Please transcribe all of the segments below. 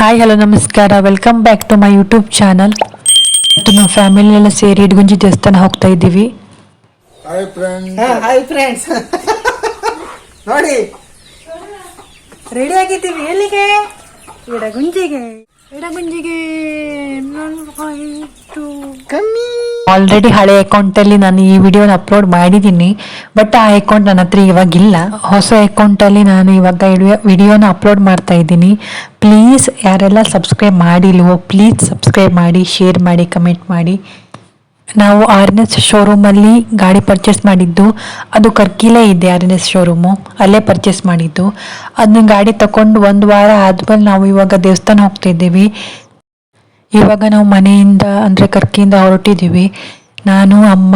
Hi hello ನಮಸ್ಕಾರ, welcome back to my YouTube channel. ಮತ್ತು ನಮ್ಮ ಫ್ಯಾಮಿಲಿ ಎಲ್ಲ ಸೇರಿ ಇಡಗುಂಜಿ ದೇವಸ್ಥಾನ ಹೋಗ್ತಾ ಇದ್ದೀವಿ. ಹಾಯ್ ಫ್ರೆಂಡ್ಸ್ ನೋಡಿ ರೆಡಿ ಆಗಿದ್ದೀವಿ. ಎಲ್ಲಿಗೆ? ಇಡಗುಂಜಿಗೆ ಕಮ್ಮಿ. ಆಲ್ರೆಡಿ ಹಳೆ ಅಕೌಂಟಲ್ಲಿ ನಾನು ಈ ವಿಡಿಯೋನ ಅಪ್ಲೋಡ್ ಮಾಡಿದ್ದೀನಿ, ಬಟ್ ಆ ಅಕೌಂಟ್ ನನ್ನ ಹತ್ರ ಇವಾಗಿಲ್ಲ. ಹೊಸ ಅಕೌಂಟಲ್ಲಿ ನಾನು ಇವಾಗ ವಿಡಿಯೋನ ಅಪ್ಲೋಡ್ ಮಾಡ್ತಾ ಇದ್ದೀನಿ. ಪ್ಲೀಸ್ ಯಾರೆಲ್ಲ ಸಬ್ಸ್ಕ್ರೈಬ್ ಮಾಡಿಲ್ವೋ ಪ್ಲೀಸ್ ಸಬ್ಸ್ಕ್ರೈಬ್ ಮಾಡಿ, ಶೇರ್ ಮಾಡಿ, ಕಮೆಂಟ್ ಮಾಡಿ. ನಾವು RNS ಶೋರೂಮಲ್ಲಿ ಗಾಡಿ ಪರ್ಚೇಸ್ ಮಾಡಿದ್ದು, ಅದು ಕರ್ಕಿಲೇ ಇದೆ RNS ಶೋರೂಮು, ಅಲ್ಲೇ ಪರ್ಚೇಸ್ ಮಾಡಿದ್ದು. ಅದನ್ನ ಗಾಡಿ ತಗೊಂಡು 1 ವಾರ ಆದ್ಮೇಲೆ ನಾವು ಇವಾಗ ದೇವಸ್ಥಾನ ಹೋಗ್ತಾ ಇದ್ದೀವಿ. ಇವಾಗ ನಾವು ಮನೆಯಿಂದ ಅಂದರೆ ಕರ್ಕಿಯಿಂದ ಹೊರಟಿದ್ದೀವಿ. ನಾನು, ಅಮ್ಮ,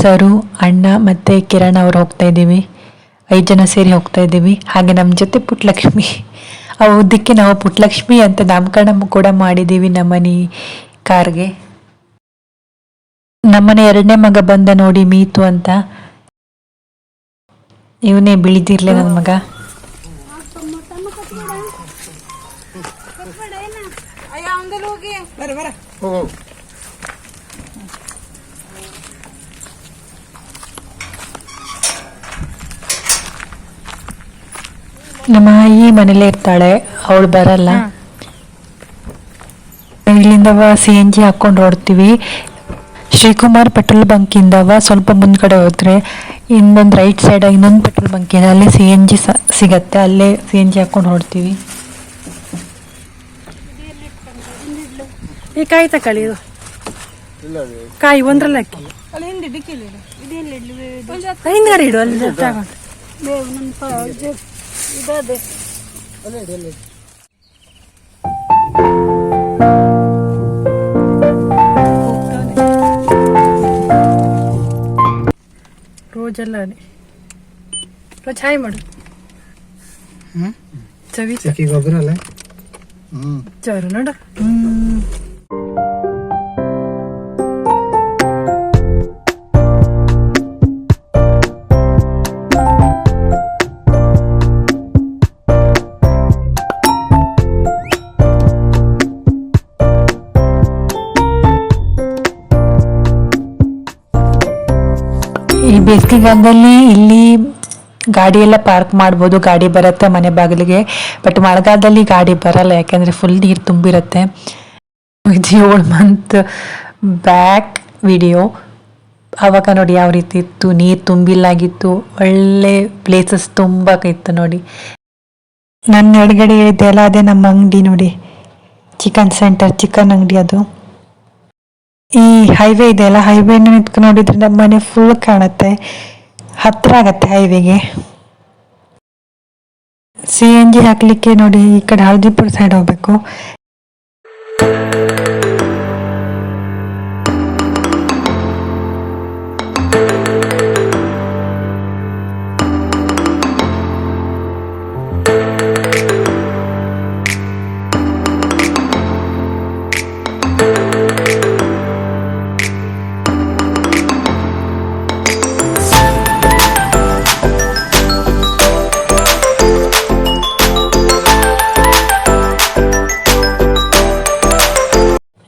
ಸರು, ಅಣ್ಣ ಮತ್ತು ಕಿರಣ್ ಅವರು ಹೋಗ್ತಾ ಇದ್ದೀವಿ. 5 ಜನ ಸೇರಿ ಹೋಗ್ತಾ ಇದ್ದೀವಿ. ಹಾಗೆ ನಮ್ಮ ಜೊತೆ ಪುಟ್ಟಲಕ್ಷ್ಮಿ. ಆ ಉದ್ದಕ್ಕೆ ನಾವು ಪುಟ್ಟಲಕ್ಷ್ಮಿ ಅಂತ ನಾಮಕರಣ ಕೂಡ ಮಾಡಿದ್ದೀವಿ ನಮ್ಮನೆ ಕಾರ್ಗೆ. ನಮ್ಮನೆ 2ನೇ ಮಗ ಬಂದ ನೋಡಿ, ಮೀತು ಅಂತ. ಇವನೇ ಬಿಳಿದಿರ್ಲೆ ನನ್ನ ಮಗ. ನಮ್ಮ ಈ ಮನೇಲೇ ಇರ್ತಾಳೆ, ಅವಳು ಬರಲ್ಲ. ಇಲ್ಲಿಂದ CNG ಹಾಕೊಂಡು ಹೊಡ್ತೀವಿ. ಶ್ರೀಕುಮಾರ್ ಪೆಟ್ರೋಲ್ ಬಂಕಿಂದವ ಸ್ವಲ್ಪ ಮುಂದ್ಗಡೆ ಹೋದ್ರೆ ಇನ್ನೊಂದು ರೈಟ್ ಸೈಡ್ ಇನ್ನೊಂದು ಪೆಟ್ರೋಲ್ ಬಂಕ್ ಇದೆ, ಅಲ್ಲಿ CNG ಸಿಗತ್ತೆ. ಅಲ್ಲೇ CNG ಹಾಕೊಂಡು ಹೊಡ್ತೀವಿ. ಈ ಕಾಯಿ ತಕೊಳ್ಳಿ, ಇದು ಕಾಯಿ ಒಂದ್ರಲ್ಲಿ ಹಾಕಿ ಹಿಂದ್ಗಡೆ ಇಡು. ಅಲ್ಲಿ ರೋಜೆಲ್ಲ ರೋಜ್ ಹಾಯ್ ಮಾಡು. ಚವಿ ಗೊಬ್ಬರ ಅಲ್ಲ ಚರು ನೋಡ. ಈ ಬೇಸಿಗೆಗಾಲದಲ್ಲಿ ಇಲ್ಲಿ ಗಾಡಿ ಎಲ್ಲ ಪಾರ್ಕ್ ಮಾಡ್ಬೋದು, ಗಾಡಿ ಬರುತ್ತೆ ಮನೆ ಬಾಗಿಲಿಗೆ. ಬಟ್ ಮಳೆಗಾಲದಲ್ಲಿ ಗಾಡಿ ಬರಲ್ಲ, ಯಾಕೆಂದರೆ ಫುಲ್ ನೀರು ತುಂಬಿರುತ್ತೆ. ಇದು 7 ಮಂತ್ ಬ್ಯಾಕ್ ವಿಡಿಯೋ. ಆವಾಗ ನೋಡಿ ಯಾವ ರೀತಿ ಇತ್ತು, ನೀರು ತುಂಬಿಲ್ಲಾಗಿತ್ತು, ಒಳ್ಳೆ ಪ್ಲೇಸಸ್ ತುಂಬ ಇತ್ತು ನೋಡಿ. ನನ್ನ ಎಡಗಡೆ ಇದೆಯಲ್ಲ ಅದೇ ನಮ್ಮ ಅಂಗಡಿ ನೋಡಿ, ಚಿಕನ್ ಸೆಂಟರ್, ಚಿಕನ್ ಅಂಗಡಿ ಅದು. ಈ ಹೈವೇ ಇದೆಯಲ್ಲ, ಹೈವೇನ ನಿಂತ್ಕೊಂಡು ನೋಡಿದ್ರೆ ನಮ್ಮ ಮನೆ ಫುಲ್ ಕಾಣುತ್ತೆ, ಹತ್ರ ಆಗತ್ತೆ ಹೈವೇಗೆ. CNG ಹಾಕ್ಲಿಕ್ಕೆ ನೋಡಿ ಈ ಕಡೆ ಹಳದಿಪುರ ಸೈಡ್ ಹೋಗ್ಬೇಕು.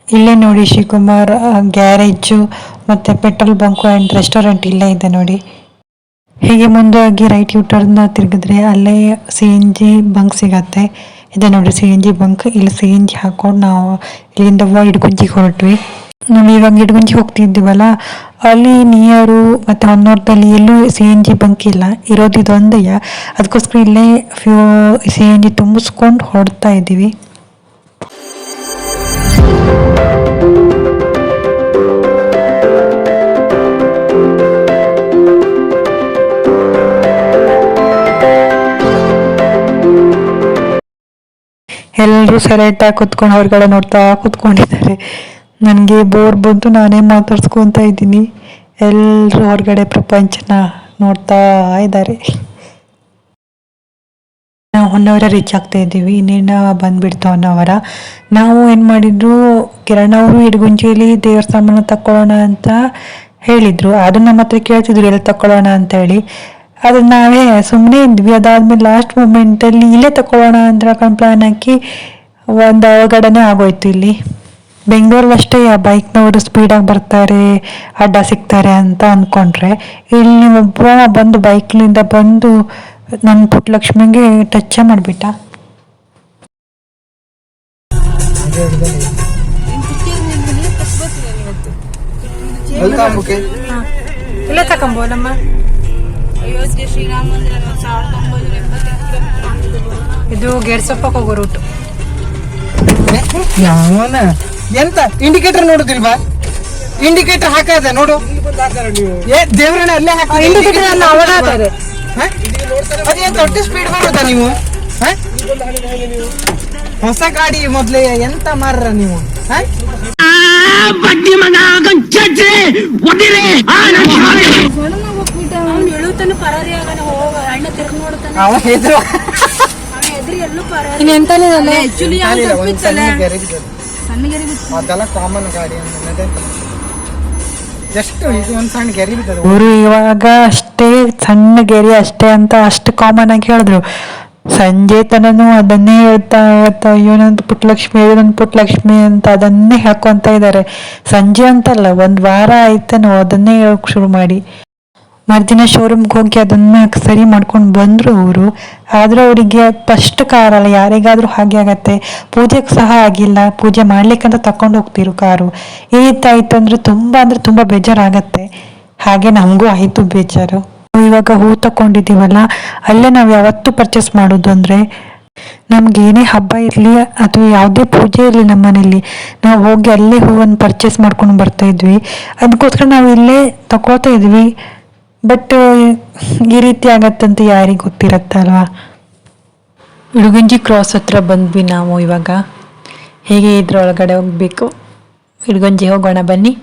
ಇಲ್ಲೇ ನೋಡಿ ಶ್ರೀಕುಮಾರ್ ಗ್ಯಾರೇಜು ಮತ್ತು ಪೆಟ್ರೋಲ್ ಬಂಕು ಆ್ಯಂಡ್ ರೆಸ್ಟೋರೆಂಟ್ ಇಲ್ಲೇ ಇದೆ ನೋಡಿ. ಹೀಗೆ ಮುಂದೆ ಹೋಗಿ ರೈಟ್ ಯೂಟರ್ನ ತಿರುಗಿದ್ರೆ ಅಲ್ಲೇ CNG ಬಂಕ್ ಸಿಗತ್ತೆ. ಇದೆ ನೋಡಿ CNG ಬಂಕ್. ಇಲ್ಲಿ CNG ಹಾಕೊಂಡು ನಾವು ಇಲ್ಲಿಂದ ಇಡಗುಂಜಿಗೆ ಹೊರಟ್ವಿ. ನಾವು ಇವಾಗ ಇಡಗುಂಜಿಗೆ ಹೋಗ್ತಿದ್ದೀವಲ್ಲ, ಅಲ್ಲಿ ನಿಯರು ಮತ್ತು ಹೊನ್ನೂರದಲ್ಲಿ ಎಲ್ಲೂ CNG ಬಂಕ್ ಇಲ್ಲ, ಇರೋದು ಇದೊಂದೆಯ. ಅದಕ್ಕೋಸ್ಕರ ಇಲ್ಲೇ CNG ತುಂಬಿಸ್ಕೊಂಡು ಹೊಡ್ತಾ ಇದ್ದೀವಿ. ಎಲ್ಲರೂ ಸೈಲೆಂಟಾಗಿ ಕುತ್ಕೊಂಡು ಹೊರಗಡೆ ನೋಡ್ತಾ ಕೂತ್ಕೊಂಡಿದ್ದಾರೆ. ನನಗೆ ಬೋರ್ ಬಂತು, ನಾನೇ ಮಾತಾಡ್ಸ್ಕೊತಾ ಇದ್ದೀನಿ. ಎಲ್ಲರೂ ಹೊರಗಡೆ ಪ್ರಪಂಚನ ನೋಡ್ತಾ ಇದ್ದಾರೆ. ನಾವು ಹೊನ್ನವರ ರೀಚ್ ಆಗ್ತಾ ಇದ್ದೀವಿ, ಇನ್ನೇನು ಬಂದುಬಿಡ್ತು ಹೊನ್ನವರ. ನಾವು ಏನು ಮಾಡಿದ್ರು, ಕಿರಣ್ ಅವರು ಇಡಗುಂಜಿಯಲ್ಲಿ ದೇವ್ರ ಸಾಮಾನು ತಗೊಳ್ಳೋಣ ಅಂತ ಹೇಳಿದರು. ಅದು ನಮ್ಮ ಹತ್ರ ಕೇಳ್ತಿದ್ರು ಎಲ್ಲಿ ತಗೊಳ್ಳೋಣ ಅಂತ ಹೇಳಿ. ಅದು ನಾವೇ ಸುಮ್ಮನೆ ಇದ್ವಿ. ಅದಾದ್ಮೇಲೆ ಲಾಸ್ಟ್ ಮೂಮೆಂಟಲ್ಲಿ ಇಲ್ಲೇ ತಗೊಳ್ಳೋಣ ಅಂತ ಪ್ಲಾನ್ ಹಾಕಿ ಒಂದು ಅವಘಡನೇ ಆಗೋಯ್ತು ಇಲ್ಲಿ. ಬೆಂಗಳೂರಲ್ಲಷ್ಟೇ ಆ ಬೈಕ್ನವರು ಸ್ಪೀಡಾಗಿ ಬರ್ತಾರೆ, ಅಡ್ಡ ಸಿಗ್ತಾರೆ ಅಂತ ಅಂದ್ಕೊಂಡ್ರೆ, ಇಲ್ಲಿ ಒಬ್ಬ ಬಂದು ಬೈಕ್ನಿಂದ ಬಂದು ನನ್ನ ಪುಟ್ಟಲಕ್ಷ್ಮಿಗೆ ಟಚ್ ಮಾಡಿಬಿಟ್ಟ. ಇಲ್ಲ ತಕೊಂಬೋಲಮ್ಮ. ಅಯೋಧ್ಯೆ ಶ್ರೀರಾಮ ಮಂದಿರ 1988 ಇದು ಗೇರ್ಸಪ್ಪಕ್ಕೆ ಹೋಗೋ ರೂಟು. ಯಾವನ ಎಂತ ಇಂಡಿಕೇಟರ್ ನೋಡುದಿಲ್ವಾ? ಇಂಡಿಕೇಟರ್ ಹಾಕದ ನೋಡು. ಏ ದೇವ್ರನ್ನ ಅಲ್ಲೇ ಹಾಕಿ ಇಂಡಿಕೇಟರ್ ಅನ್ನ ಅವಾಗ ಹಾಕೋದು. ಅದೇಂತ ಒಟ್ಟು ಸ್ಪೀಡ್ ಬರುತ್ತಾ ನೀವು? ಹೊಸ ಗಾಡಿ ಮೊದ್ಲೇ ಎಂತ ಮಾರ್ರ ನೀವು? ಅವ್ನು ಎಳುತ್ತಾನೆ ಪರಾರಿ ಆಗನ ಹೋಗ ಅಣ್ಣ ತಿರ್ಗಿ ನೋಡ್ತಾನೆ. ಅವ ಹೆದ್ರು ಎದ್ರಿ ಎಲ್ಲೂ ಪರಾರಿ. ಇನ್ನು ಎಂತಾನೆ ಆಕ್ಚುಲಿ ಸಣ್ಣ ಗೆರೆ ಬಿತ್ತು. ಅದೆಲ್ಲ ಕಾಮನ್ ಗಾಡಿ ಅಂತ ಜಸ್ಟ್ ಇದು ಒಂದು ಸಣ್ಣ ಗೆರೆ ಬಿದ್ದದು. ಅವರು ಇವಾಗ ಅಷ್ಟೇ ಸಣ್ಣ ಗೆರೆ ಅಷ್ಟೇ ಅಂತ ಅಷ್ಟು ಕಾಮನ್ ಆಗಿ ಹೇಳಿದ್ರು. ಸಂಜೆ ತನೂ ಅದನ್ನೇ ಹೇಳ್ತಾ ಅಯ್ಯೋ ನಂದು ಪುಟ್ಟಲಕ್ಷ್ಮಿ ಅಂತ ಅದನ್ನೇ ಹೇಳ್ಕೊಂತ ಇದ್ದಾರೆ. ಸಂಜೆ ಅಂತಲ್ಲ, ಒಂದು ವಾರ ಆಯ್ತಾನು ಅದನ್ನೇ ಹೇಳಕ್ ಶುರು ಮಾಡಿ. ಮರುದಿನ ಶೋರೂಮ್ಗೆ ಹೋಗಿ ಅದನ್ನ ಸರಿ ಮಾಡ್ಕೊಂಡು ಬಂದರು ಅವರು. ಆದರೂ ಅವರಿಗೆ ಫಸ್ಟ್ ಕಾರಲ್ಲ, ಯಾರಿಗಾದರೂ ಹಾಗೆ ಆಗತ್ತೆ. ಪೂಜೆಗೆ ಸಹ ಆಗಿಲ್ಲ, ಪೂಜೆ ಮಾಡ್ಲಿಕ್ಕಂತ ತಕೊಂಡು ಹೋಗ್ತಿರು ಕಾರು. ಈ ರೀತಿ ಆಯ್ತು ಅಂದರೆ ತುಂಬ ಬೇಜಾರಾಗತ್ತೆ. ಹಾಗೆ ನಮಗೂ ಆಯಿತು ಬೇಜಾರು. ಇವಾಗ ಹೂ ತಗೊಂಡಿದ್ದೀವಲ್ಲ, ಅಲ್ಲೇ ನಾವು ಯಾವತ್ತೂ ಪರ್ಚೇಸ್ ಮಾಡೋದು ಅಂದರೆ, ನಮ್ಗೆ ಏನೇ ಹಬ್ಬ ಇರಲಿ ಅಥವಾ ಯಾವುದೇ ಪೂಜೆ ಇರಲಿ ನಮ್ಮ ಮನೇಲಿ, ನಾವು ಹೋಗಿ ಅಲ್ಲೇ ಹೂವನ್ನು ಪರ್ಚೇಸ್ ಮಾಡ್ಕೊಂಡು ಬರ್ತಾ ಇದ್ವಿ. ಅದಕ್ಕೋಸ್ಕರ ನಾವು ಇಲ್ಲೇ ತಗೋತಾ ಇದ್ವಿ. ಬಟ್ ಈ ರೀತಿ ಆಗತ್ತಂತ ಯಾರಿಗೆ ಗೊತ್ತಿರತ್ತಲ್ವಾ. ಇಡಗುಂಜಿ ಕ್ರಾಸ್ ಹತ್ರ ಬಂದ್ವಿ ನಾವು ಇವಾಗ. ಹೇಗೆ ಇದ್ರೊಳಗಡೆ ಹೋಗಬೇಕು, ಇಡಗುಂಜಿ ಹೋಗೋಣ ಬನ್ನಿ.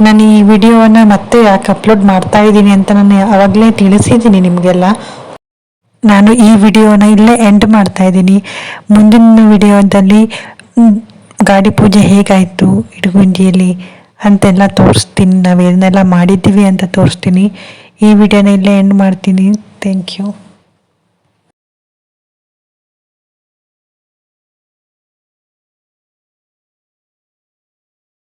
ನಾನು ಈ ವಿಡಿಯೋನ ಮತ್ತೆ ಯಾಕೆ ಅಪ್ಲೋಡ್ ಮಾಡ್ತಾ ಇದ್ದೀನಿ ಅಂತ ನಾನು ಆವಾಗಲೇ ತಿಳಿಸಿದ್ದೀನಿ ನಿಮಗೆಲ್ಲ. ನಾನು ಈ ವಿಡಿಯೋನ ಇಲ್ಲೇ ಎಂಡ್ ಮಾಡ್ತಾ ಇದ್ದೀನಿ. ಮುಂದಿನ ವಿಡಿಯೋದಲ್ಲಿ ಗಾಡಿ ಪೂಜೆ ಹೇಗಾಯಿತು ಇಡಗುಂಜಿಯಲ್ಲಿ ಅಂತೆಲ್ಲ ತೋರಿಸ್ತೀನಿ. ನಾವೇನೆಲ್ಲ ಮಾಡಿದ್ದೀವಿ ಅಂತ ತೋರಿಸ್ತೀನಿ. ಈ ವಿಡಿಯೋನ ಇಲ್ಲೇ ಎಂಡ್ ಮಾಡ್ತೀನಿ. Thank you.